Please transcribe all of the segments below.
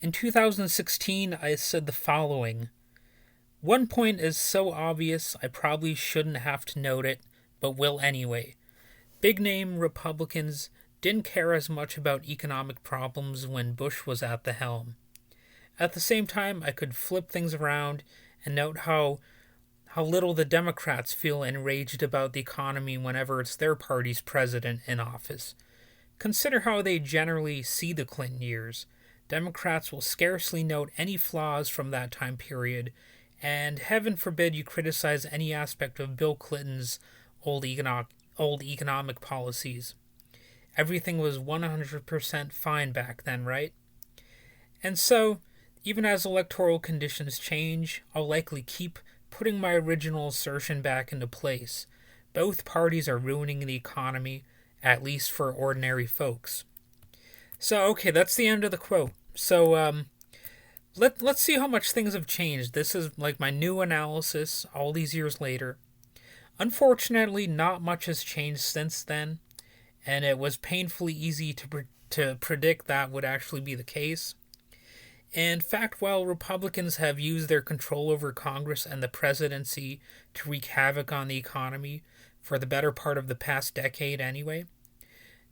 In 2016, I said the following: "One point is so obvious I probably shouldn't have to note it, but will anyway. Big name Republicans didn't care as much about economic problems when Bush was at the helm. At the same time, I could flip things around and note how little the Democrats feel enraged about the economy whenever it's their party's president in office. Consider how they generally see the Clinton years. Democrats will scarcely note any flaws from that time period, and heaven forbid you criticize any aspect of Bill Clinton's old economic policies. Everything was 100% fine back then, right? And so, even as electoral conditions change, I'll likely keep putting my original assertion back into place. Both parties are ruining the economy, at least for ordinary folks." So, okay, that's the end of the quote. So, let's see how much things have changed. This is like my new analysis all these years later. Unfortunately, not much has changed since then, and it was painfully easy to predict that would actually be the case. In fact, while Republicans have used their control over Congress and the presidency to wreak havoc on the economy for the better part of the past decade anyway,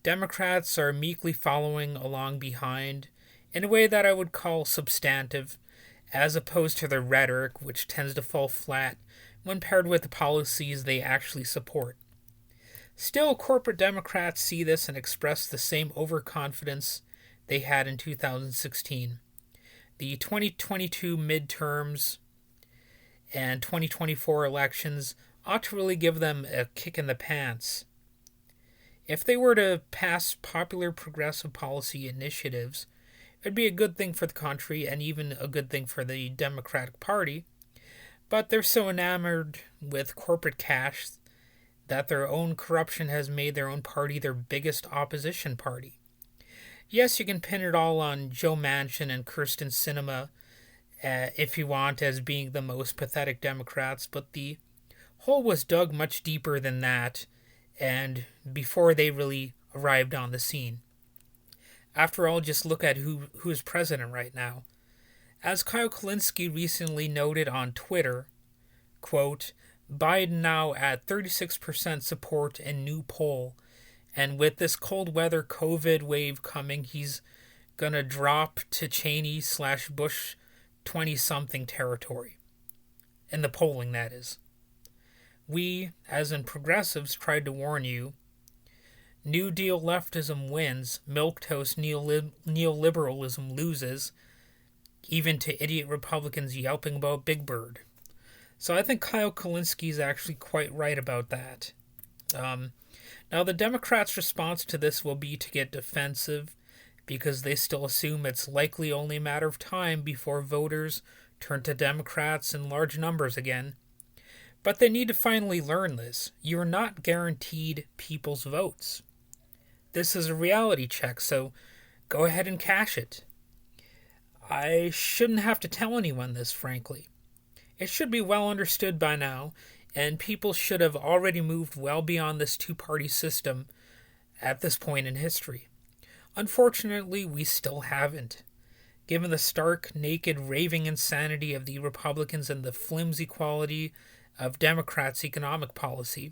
Democrats are meekly following along behind in a way that I would call substantive, as opposed to their rhetoric, which tends to fall flat when paired with the policies they actually support. Still, corporate Democrats see this and express the same overconfidence they had in 2016. The 2022 midterms and 2024 elections ought to really give them a kick in the pants. If they were to pass popular progressive policy initiatives, it would be a good thing for the country and even a good thing for the Democratic Party, but they're so enamored with corporate cash that their own corruption has made their own party their biggest opposition party. Yes, you can pin it all on Joe Manchin and Kirsten Sinema if you want as being the most pathetic Democrats, but the hole was dug much deeper than that and before they really arrived on the scene. After all, just look at who is president right now. As Kyle Kulinski recently noted on Twitter, quote, "Biden now at 36% support in new poll, and with this cold weather COVID wave coming, he's gonna drop to Cheney/Bush 20-something territory." In the polling, that is. We, as in progressives, tried to warn you. New Deal leftism wins, milquetoast neoliberalism loses, even to idiot Republicans yelping about Big Bird. So I think Kyle Kulinski is actually quite right about that. Now, the Democrats' response to this will be to get defensive because they still assume it's likely only a matter of time before voters turn to Democrats in large numbers again. But they need to finally learn this. You are not guaranteed people's votes. This is a reality check, so go ahead and cash it. I shouldn't have to tell anyone this, frankly. It should be well understood by now, and people should have already moved well beyond this two-party system at this point in history. Unfortunately, we still haven't. Given the stark, naked, raving insanity of the Republicans and the flimsy quality of Democrats' economic policy,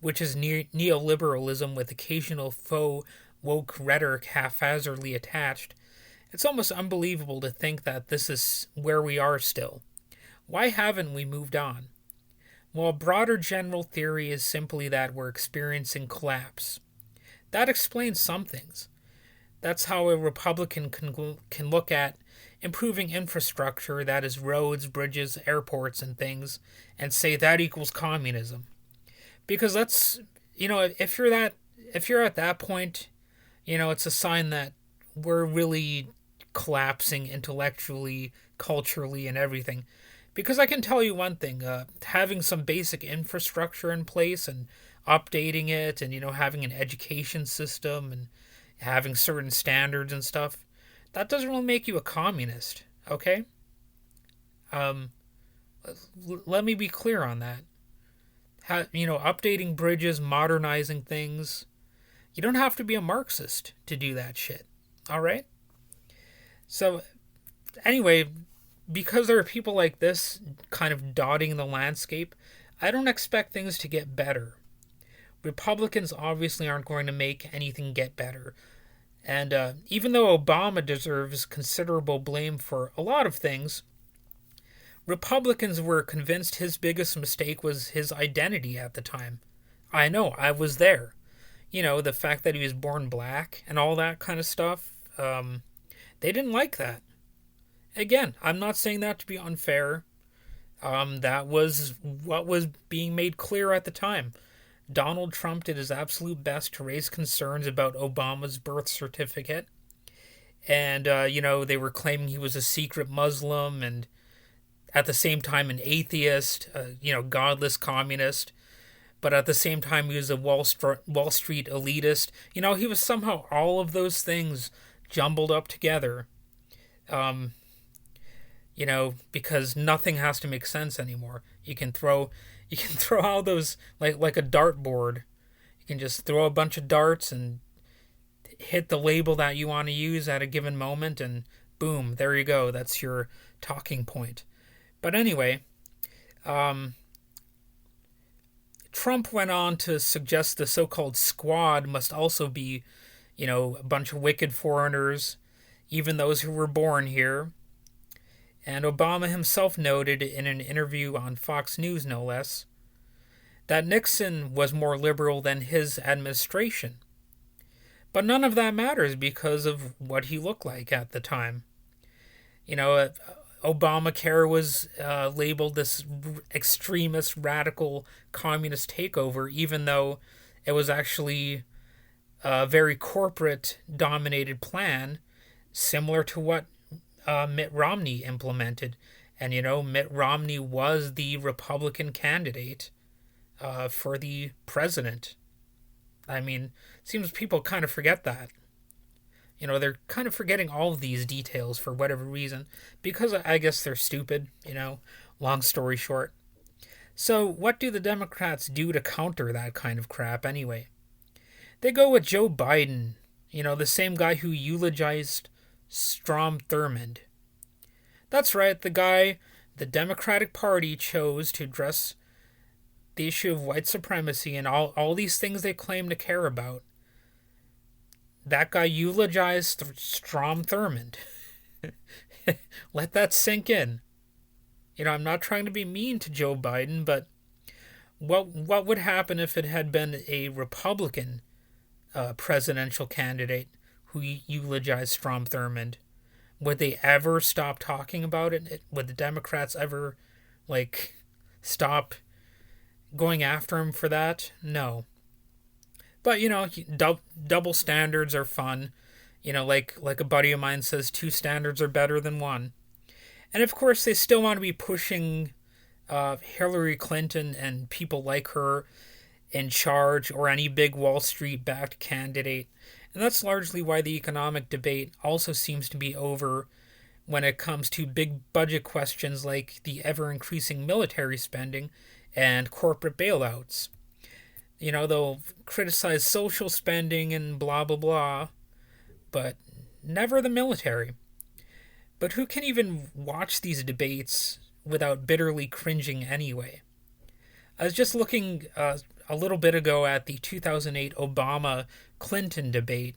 which is neoliberalism with occasional faux woke rhetoric haphazardly attached, it's almost unbelievable to think that this is where we are still. Why haven't we moved on? Well, a broader general theory is simply that we're experiencing collapse. That explains some things. That's how a Republican can look at improving infrastructure, that is roads, bridges, airports, and things, and say that equals communism. Because that's, if you're at that point, it's a sign that we're really collapsing intellectually, culturally, and everything. Because I can tell you one thing, having some basic infrastructure in place and updating it and, having an education system and having certain standards and stuff, that doesn't really make you a communist, okay? Let me be clear on that. Updating bridges, modernizing things, you don't have to be a Marxist to do that shit, all right? So, Anyway, because there are people like this kind of dotting the landscape, I don't expect things to get better. Republicans obviously aren't going to make anything get better. And even though Obama deserves considerable blame for a lot of things, Republicans were convinced his biggest mistake was his identity at the time. I know, I was there. You know, the fact that he was born black and all that kind of stuff. They didn't like that. Again, I'm not saying that to be unfair. That was what was being made clear at the time. Donald Trump did his absolute best to raise concerns about Obama's birth certificate. And, they were claiming he was a secret Muslim and at the same time an atheist, godless communist. But at the same time, he was a Wall Street elitist. He was somehow all of those things jumbled up together. Because nothing has to make sense anymore. You can throw all those like a dartboard. You can just throw a bunch of darts and hit the label that you want to use at a given moment, and boom, there you go. That's your talking point. But anyway, Trump went on to suggest the so-called squad must also be, a bunch of wicked foreigners, even those who were born here. And Obama himself noted in an interview on Fox News, no less, that Nixon was more liberal than his administration. But none of that matters because of what he looked like at the time. Obamacare was labeled this extremist, radical, communist takeover, even though it was actually a very corporate-dominated plan, similar to what Mitt Romney implemented. And, Mitt Romney was the Republican candidate for the president. I mean, it seems people kind of forget that. They're kind of forgetting all of these details for whatever reason, because I guess they're stupid, long story short. So, what do the Democrats do to counter that kind of crap anyway? They go with Joe Biden, the same guy who eulogized Strom Thurmond. That's right, the guy the Democratic Party chose to address the issue of white supremacy and all these things they claim to care about. That guy eulogized Strom Thurmond. Let that sink in. I'm not trying to be mean to Joe Biden, but what would happen if it had been a Republican presidential candidate who eulogized Strom Thurmond? Would they ever stop talking about it? Would the Democrats ever, stop going after him for that? No. But, double standards are fun. Like a buddy of mine says, two standards are better than one. And of course, they still want to be pushing Hillary Clinton and people like her in charge, or any big Wall Street-backed candidate. And that's largely why the economic debate also seems to be over when it comes to big budget questions like the ever-increasing military spending and corporate bailouts. They'll criticize social spending and blah, blah, blah, but never the military. But who can even watch these debates without bitterly cringing anyway? I was just looking a little bit ago at the 2008 Obama-Clinton debate,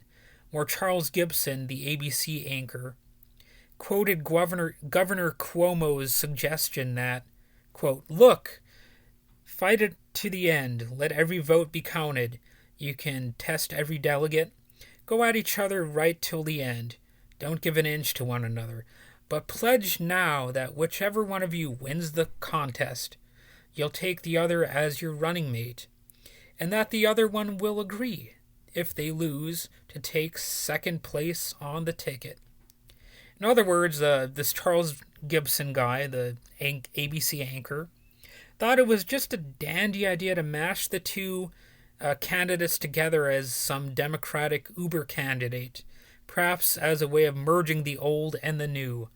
where Charles Gibson, the ABC anchor, quoted Governor Cuomo's suggestion that, quote, "Look, fight it to the end. Let every vote be counted. You can test every delegate. Go at each other right till the end. Don't give an inch to one another. But pledge now that whichever one of you wins the contest, you'll take the other as your running mate, and that the other one will agree, if they lose, to take second place on the ticket." In other words, this Charles Gibson guy, the ABC anchor, thought it was just a dandy idea to mash the two candidates together as some Democratic Uber candidate, perhaps as a way of merging the old and the new.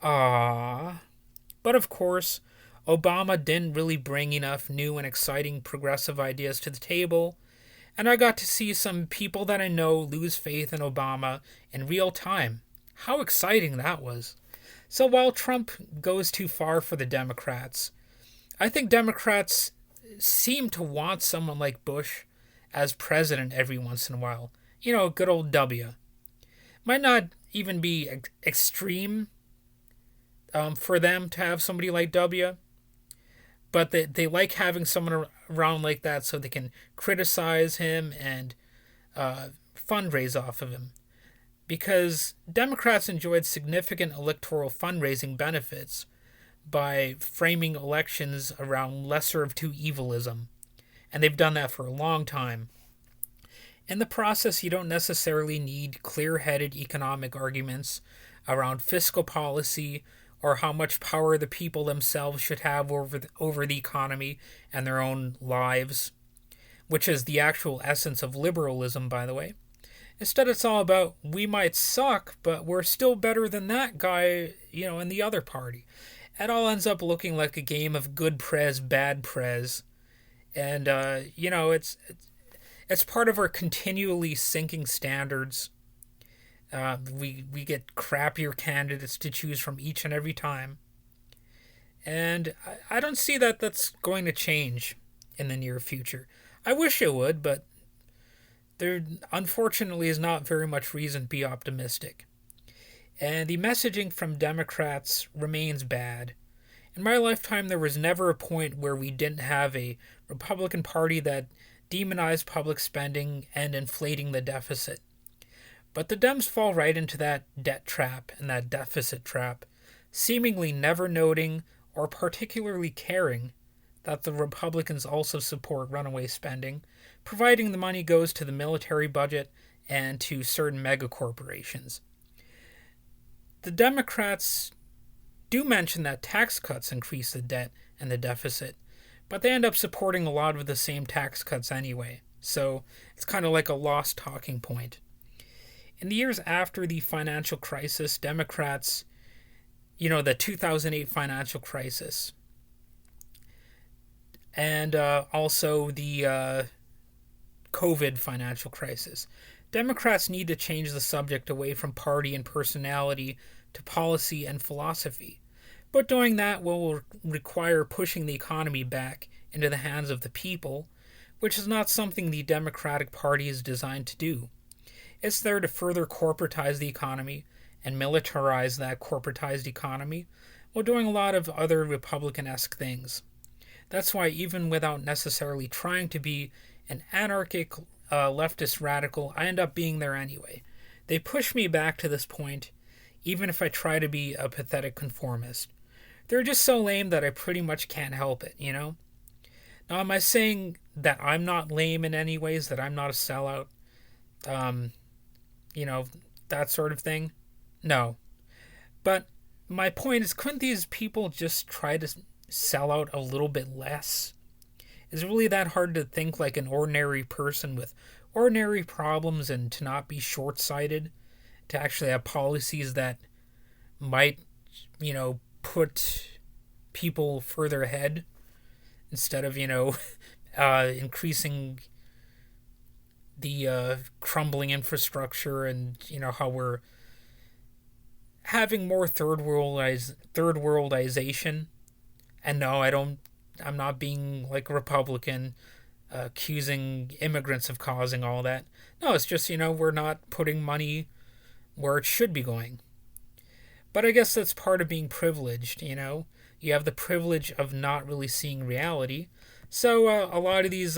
Ah. But of course, Obama didn't really bring enough new and exciting progressive ideas to the table, and I got to see some people that I know lose faith in Obama in real time. How exciting that was. So while Trump goes too far for the Democrats, I think Democrats seem to want someone like Bush as president every once in a while. Good old W. Might not even be extreme for them to have somebody like W, but they like having someone around like that so they can criticize him and fundraise off of him. Because Democrats enjoyed significant electoral fundraising benefits by framing elections around lesser of two evilism, and they've done that for a long time. In the process, you don't necessarily need clear-headed economic arguments around fiscal policy or how much power the people themselves should have over the economy and their own lives, which is the actual essence of liberalism, by the way. Instead, it's all about we might suck, but we're still better than that guy, in the other party. It all ends up looking like a game of good prez, bad prez. And, it's part of our continually sinking standards. We get crappier candidates to choose from each and every time. And I don't see that that's going to change in the near future. I wish it would, but there unfortunately is not very much reason to be optimistic. And the messaging from Democrats remains bad. In my lifetime, there was never a point where we didn't have a Republican Party that demonized public spending and inflating the deficit. But the Dems fall right into that debt trap and that deficit trap, seemingly never noting or particularly caring that the Republicans also support runaway spending, providing the money goes to the military budget and to certain megacorporations. The Democrats do mention that tax cuts increase the debt and the deficit, but they end up supporting a lot of the same tax cuts anyway, so it's kind of like a lost talking point. In the years after the financial crisis, Democrats, the 2008 financial crisis, and also the COVID financial crisis, Democrats need to change the subject away from party and personality to policy and philosophy. But doing that will require pushing the economy back into the hands of the people, which is not something the Democratic Party is designed to do. It's there to further corporatize the economy and militarize that corporatized economy while doing a lot of other Republican-esque things. That's why even without necessarily trying to be an anarchic leftist radical, I end up being there anyway. They push me back to this point, even if I try to be a pathetic conformist. They're just so lame that I pretty much can't help it, Now, am I saying that I'm not lame in any ways, that I'm not a sellout? That sort of thing? No. But my point is, couldn't these people just try to sell out a little bit less? Is it really that hard to think like an ordinary person with ordinary problems and to not be short-sighted? To actually have policies that might, put people further ahead instead of, increasing the crumbling infrastructure and, how we're having more third worldization. And no, I'm not being like a Republican accusing immigrants of causing all that. No, it's just, we're not putting money where it should be going. But I guess that's part of being privileged, You have the privilege of not really seeing reality. So a lot of these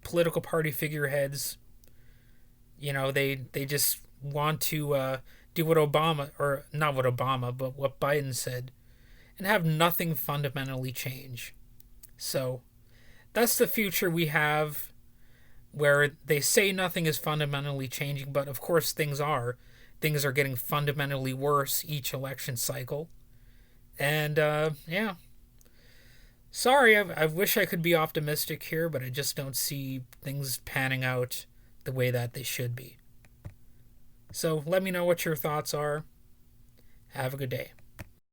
political party figureheads, they just want to do what Obama, or not what Obama, but what Biden said, and have nothing fundamentally change. So that's the future we have, where they say nothing is fundamentally changing, but of course things are. Things are getting fundamentally worse each election cycle. And, yeah. Sorry, I wish I could be optimistic here, but I just don't see things panning out the way that they should be. So let me know what your thoughts are. Have a good day.